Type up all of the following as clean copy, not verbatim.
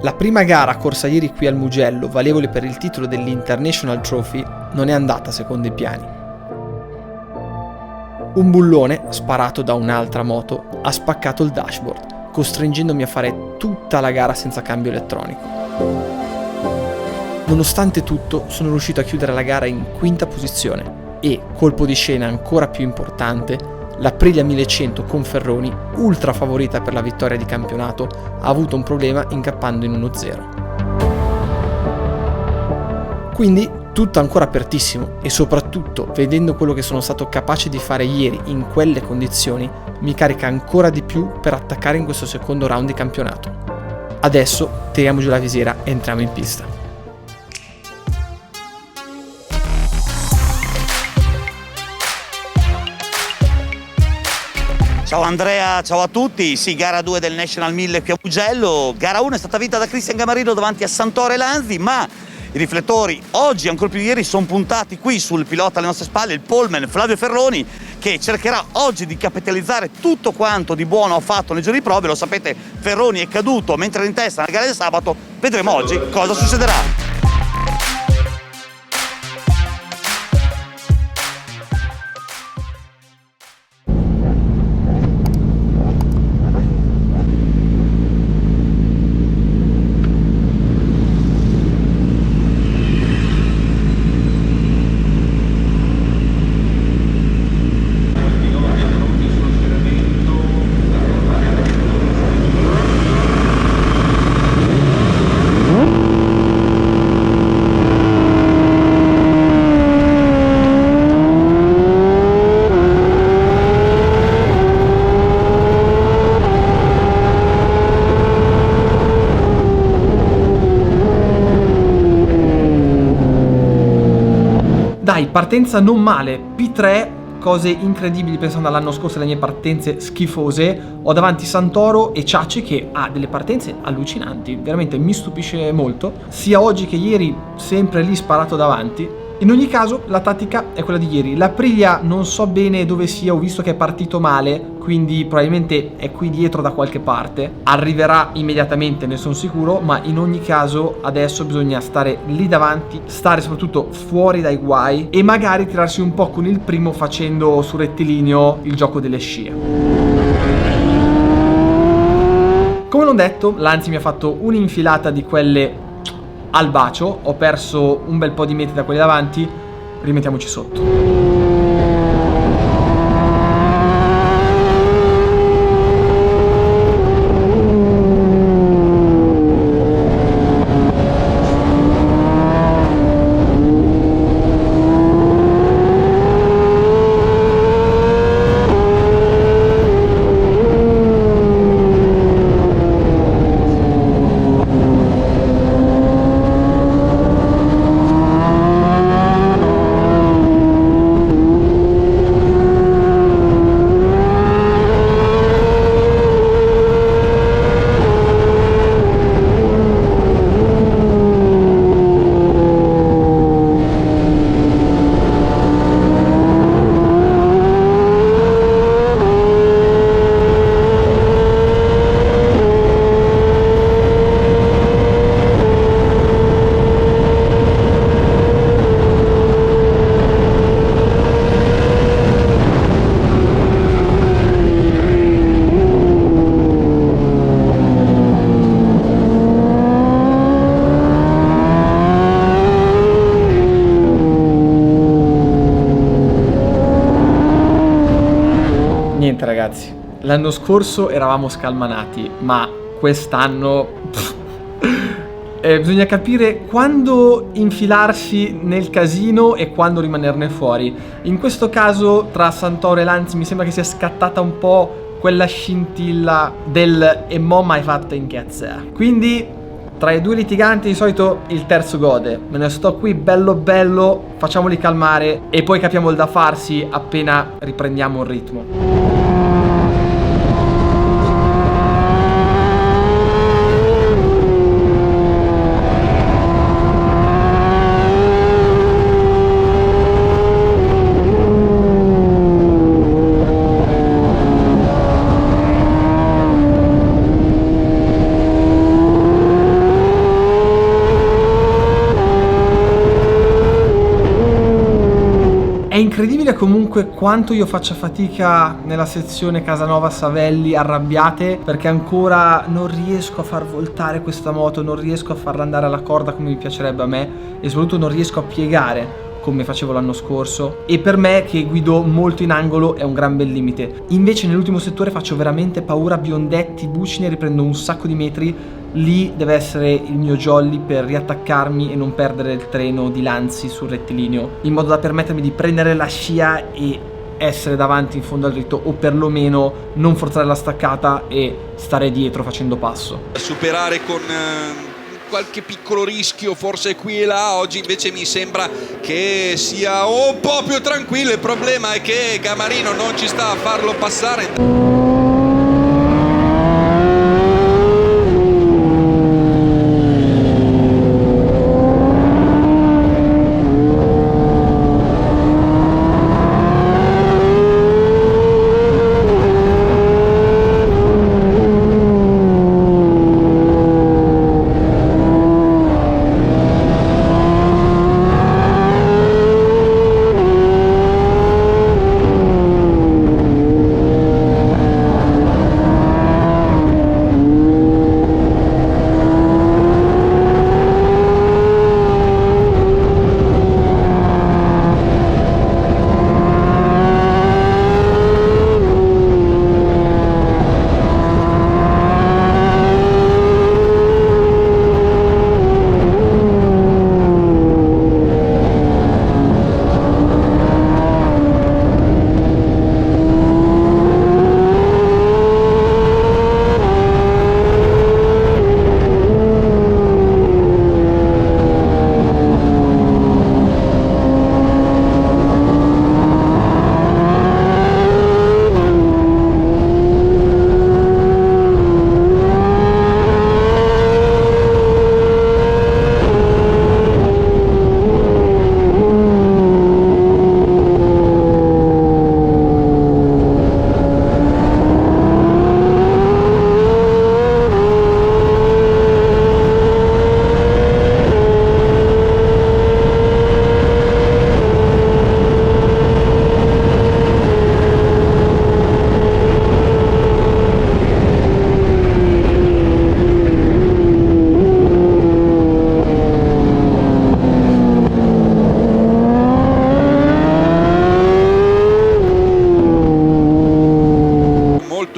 La prima gara corsa ieri qui al Mugello, valevole per il titolo dell'International Trophy, non è andata secondo i piani. Un bullone, sparato da un'altra moto, ha spaccato il dashboard, costringendomi a fare tutta la gara senza cambio elettronico. Nonostante tutto, sono riuscito a chiudere la gara in quinta posizione e, colpo di scena ancora più importante, l'Aprilia 1100 con Ferroni, ultra favorita per la vittoria di campionato, ha avuto un problema incappando in 1-0. Quindi tutto ancora apertissimo e soprattutto, vedendo quello che sono stato capace di fare ieri in quelle condizioni, mi carica ancora di più per attaccare in questo secondo round di campionato. Adesso tiriamo giù la visiera e entriamo in pista. Ciao Andrea, ciao a tutti. Sì, gara 2 del National 1000 qui a Mugello. Gara 1 è stata vinta da Cristian Gamarino davanti a Santoro e Lanzi, ma i riflettori oggi, ancora più ieri, sono puntati qui sul pilota alle nostre spalle, il poleman Flavio Ferroni, che cercherà oggi di capitalizzare tutto quanto di buono ha fatto nei giorni di prove. Lo sapete, Ferroni è caduto mentre era in testa nella gara del sabato. Vedremo oggi cosa succederà. Dai, partenza non male, P3, cose incredibili pensando all'anno scorso alle mie partenze schifose. Ho davanti Santoro e Ciacci che ha delle partenze allucinanti, veramente mi stupisce molto. Sia oggi che ieri, sempre lì sparato davanti. In ogni caso, la tattica è quella di ieri. L'Aprilia non so bene dove sia, ho visto che è partito male, quindi probabilmente è qui dietro da qualche parte. Arriverà immediatamente, ne sono sicuro, ma in ogni caso adesso bisogna stare lì davanti, stare soprattutto fuori dai guai e magari tirarsi un po' con il primo facendo su rettilineo il gioco delle scie. Come l'ho detto, Lanzi mi ha fatto un'infilata di quelle al bacio, ho perso un bel po' di metri da quelli davanti, rimettiamoci sotto. Niente ragazzi, l'anno scorso eravamo scalmanati, ma quest'anno bisogna capire quando infilarsi nel casino e quando rimanerne fuori. In questo caso tra Santoro e Lanzi mi sembra che sia scattata un po' quella scintilla del "e mo' mai fatta incazzare". Quindi tra i due litiganti di solito il terzo gode. Me ne sto qui bello bello, facciamoli calmare e poi capiamo il da farsi appena riprendiamo il ritmo. incredibile comunque quanto io faccia fatica nella sezione Casanova Savelli Arrabbiate, perché ancora non riesco a far voltare questa moto, non riesco a farla andare alla corda come mi piacerebbe a me e soprattutto non riesco a piegare come facevo l'anno scorso, e per me che guido molto in angolo è un gran bel limite. Invece nell'ultimo settore faccio veramente paura, biondetti, bucine, riprendo un sacco di metri. Lì deve essere il mio jolly per riattaccarmi e non perdere il treno di Lanzi sul rettilineo, in modo da permettermi di prendere la scia e essere davanti in fondo al dritto, o perlomeno non forzare la staccata e stare dietro facendo passo. Superare con qualche piccolo rischio forse qui e là. Oggi invece mi sembra che sia un po' più tranquillo. Il problema è che Gamarino non ci sta a farlo passare.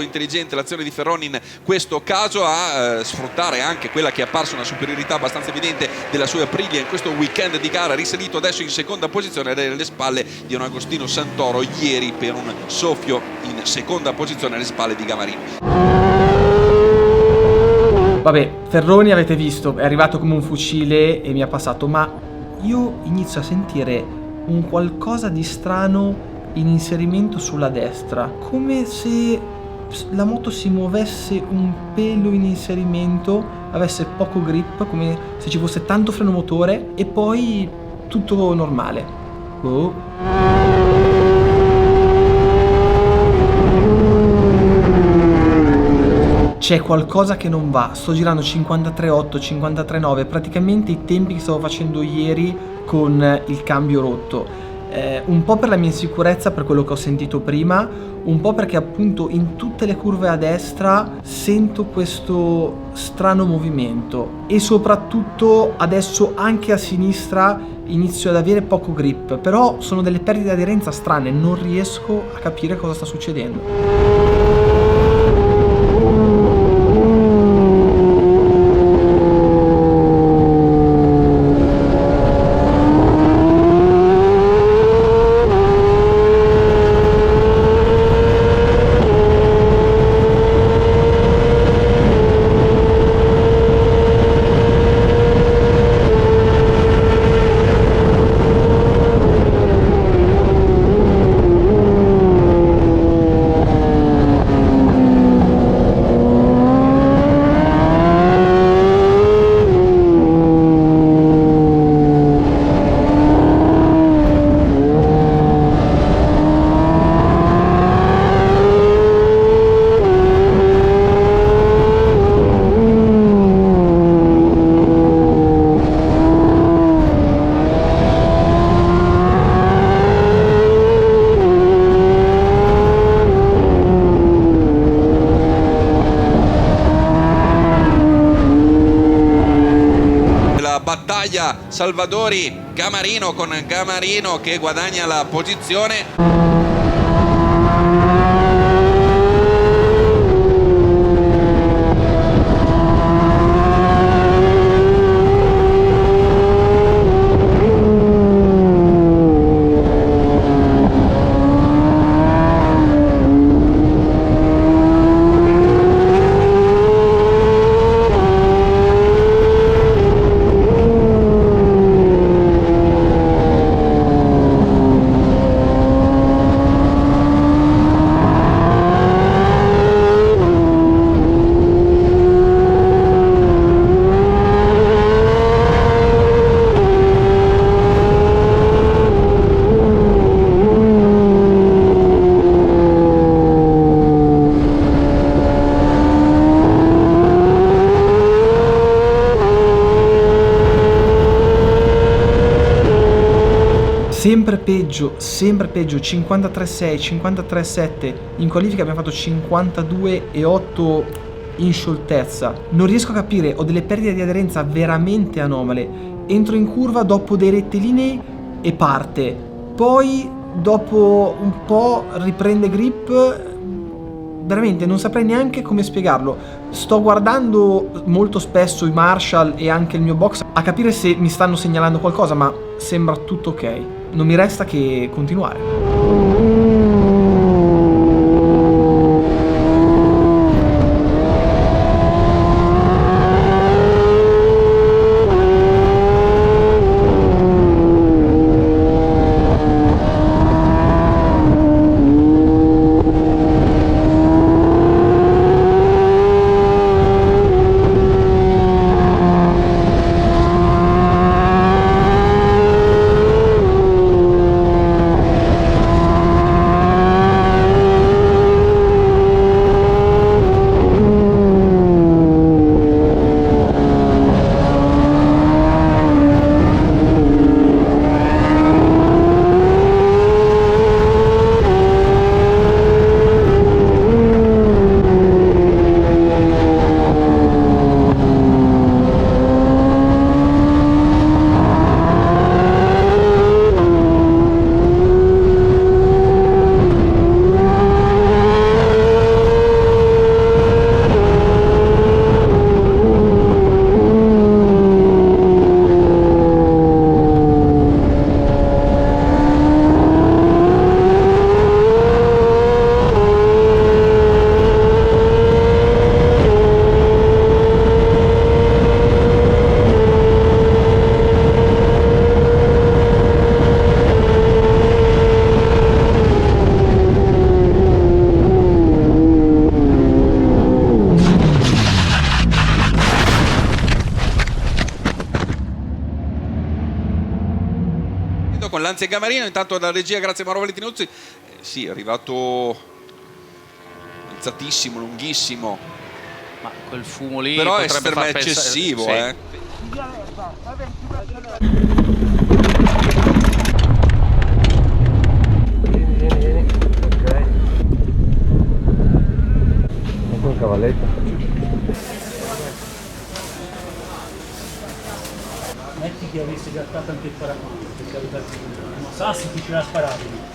Intelligente l'azione di Ferroni in questo caso a sfruttare anche quella che è apparsa una superiorità abbastanza evidente della sua Aprilia in questo weekend di gara, risalito adesso in seconda posizione ed è alle spalle di un Agostino Santoro ieri per un soffio in seconda posizione alle spalle di Gamarino. Vabbè, Ferroni avete visto, è arrivato come un fucile e mi ha passato, ma io inizio a sentire un qualcosa di strano in inserimento sulla destra, come se la moto si muovesse un pelo in inserimento, avesse poco grip, come se ci fosse tanto freno motore e poi tutto normale. Oh. C'è qualcosa che non va, sto girando 53.8, 53.9, praticamente i tempi che stavo facendo ieri con il cambio rotto. Un po' per la mia insicurezza, per quello che ho sentito prima, un po' perché appunto in tutte le curve a destra sento questo strano movimento e soprattutto adesso anche a sinistra inizio ad avere poco grip, però sono delle perdite di aderenza strane, non riesco a capire cosa sta succedendo. battaglia Salvadori-Gamarino, con Gamarino che guadagna la posizione. Sempre peggio, 53,6, 53,7, in qualifica abbiamo fatto 52,8 in scioltezza. Non riesco a capire, ho delle perdite di aderenza veramente anomale. Entro in curva dopo dei rettilinei e parte, poi dopo un po' riprende grip. Veramente non saprei neanche come spiegarlo. Sto guardando molto spesso i Marshall e anche il mio box a capire se mi stanno segnalando qualcosa, ma sembra tutto ok. Non mi resta che continuare. Con Lanzi e Gamarino, intanto dalla regia grazie a Mauro Valentinuzzi. Sì, è arrivato alzatissimo, lunghissimo, ma quel fumo lì però è potrebbe per me far eccessivo, pensare, Vieni, ok. Ecco un cavalletto. Metti che avesse grattato anche il paracadute, perché ma Sassi chi ce l'ha sparato?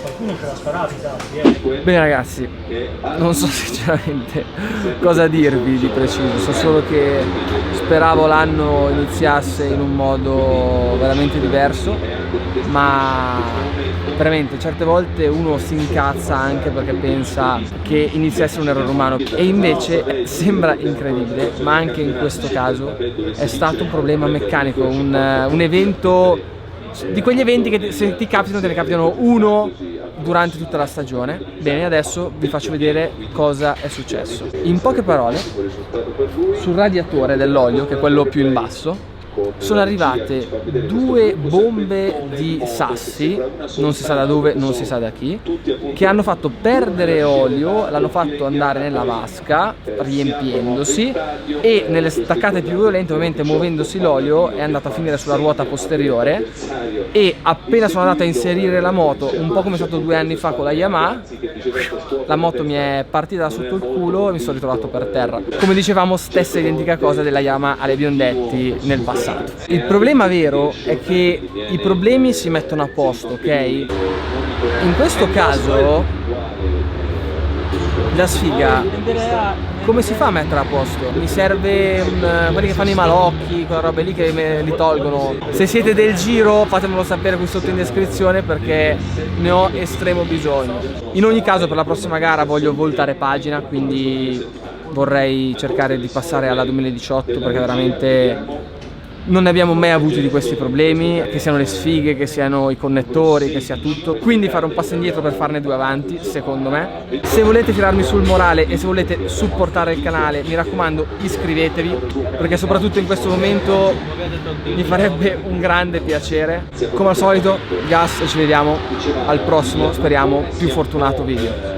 Qualcuno ce l'ha sparato i Sassi, Bene ragazzi, non so sinceramente cosa dirvi di preciso, so solo che speravo l'anno iniziasse in un modo veramente diverso, ma veramente certe volte uno si incazza anche perché pensa che inizi a essere un errore umano e invece sembra incredibile, ma anche in questo caso è stato un problema meccanico, un evento di quegli eventi che se ti capitano te ne capitano uno durante tutta la stagione. Bene, adesso vi faccio vedere cosa è successo. In poche parole, sul radiatore dell'olio, che è quello più in basso, sono arrivate due bombe di sassi, non si sa da dove, non si sa da chi, che hanno fatto perdere olio, l'hanno fatto andare nella vasca riempiendosi e nelle staccate più violente, ovviamente muovendosi l'olio, è andato a finire sulla ruota posteriore e appena sono andato a inserire la moto, un po' come è stato 2 anni fa con la Yamaha, la moto mi è partita da sotto il culo e mi sono ritrovato per terra. Come dicevamo, stessa identica cosa della Yamaha alle Biondetti nel passato. passato. Il problema vero è che i problemi si mettono a posto, ok? In questo caso la sfiga come si fa a mettere a posto? Mi serve quelli che fanno i malocchi, quella roba lì che me li tolgono. Se siete del giro fatemelo sapere qui sotto in descrizione perché ne ho estremo bisogno. In ogni caso per la prossima gara voglio voltare pagina, quindi vorrei cercare di passare alla 2018 perché veramente non ne abbiamo mai avuti di questi problemi, che siano le sfighe, che siano i connettori, che sia tutto. Quindi fare un passo indietro per farne 2 avanti, secondo me. Se volete tirarmi sul morale e se volete supportare il canale, mi raccomando iscrivetevi, perché soprattutto in questo momento mi farebbe un grande piacere. Come al solito, gas e ci vediamo al prossimo, speriamo, più fortunato video.